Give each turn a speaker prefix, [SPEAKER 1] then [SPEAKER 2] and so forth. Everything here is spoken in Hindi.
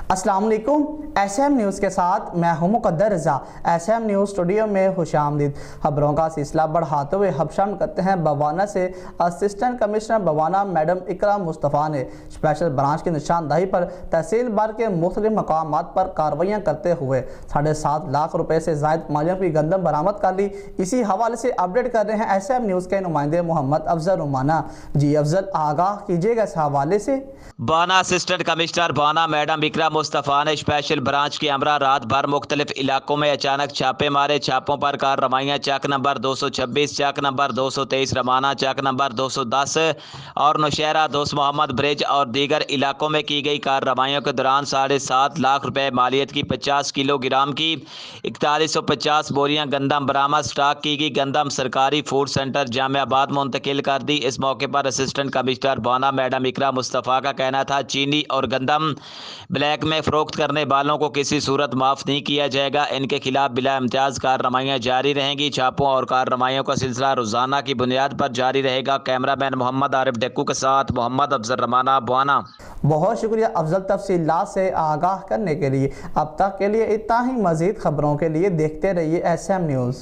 [SPEAKER 1] अस्सलाम वालेकुम। एसएम न्यूज़ के साथ मैं हूं मुकद्दर रज़ा। एसएम न्यूज़ स्टूडियो में खुशामदीद। खबरों का सिलसिला बढ़ाते हुए अब शामिल करते हैं बवाना से। असिस्टेंट कमिश्नर बवाना मैडम इकरा मुस्तफ़ा ने स्पेशल ब्रांच की निशानदही पर तहसील बार के मुख्तलिफ मकामात पर कार्रवाइयाँ करते हुए 7.5 लाख रुपए से ज़ायद मालियों की गंदम बरामद कर ली। इसी हवाले से अपडेट कर रहे हैं एसएम न्यूज़ के नुमाइंदे मोहम्मद अफजल रुमाना। जी अफजल, आगाह कीजिएगा इस हवाले से।
[SPEAKER 2] बाना असिस्टेंट कमिश्नर बाना मैडम इकरा मुस्तफ़ा ने स्पेशल ब्रांच की अमरा रात भर मुख्तलिफ इलाकों में अचानक छापे मारे। छापों पर कार्रवाइयाँ चक नंबर 226, चक नंबर 223 रमाना, चक नंबर 210 और नौशहरा दोस्त मोहम्मद ब्रिज और दीगर इलाकों में की गई कार्रवाइयों के दौरान 7.5 लाख रुपए मालियत की 50 किलोग्राम की 4150 बोरियां गंदम बरामद। स्टॉक की गई गंदम सरकारी फूड सेंटर जामियाबाद मुंतकिल कर दी। इस मौके पर असिस्टेंट कमिश्नर बाना मैडम इकरा मुस्तफ़ा का कहना था, चीनी और गंदम ब्लैक में फरोख्त करने वालों को किसी सूरत माफ़ नहीं किया जाएगा। इनके खिलाफ बिला इम्तियाज़ कार्रवाइयाँ जारी रहेंगी। छापों और कार्रवाइयों का सिलसिला रोज़ाना की बुनियाद पर जारी रहेगा। कैमरामैन मोहम्मद आरिफ डेक्कू के साथ मोहम्मद अफजल रमाना, बवाना।
[SPEAKER 1] बहुत शुक्रिया अफजल, तफसीलात से आगाह करने के लिए। अब तक के लिए इतना ही। मज़ीद खबरों के लिए देखते रहिए एसएम न्यूज़।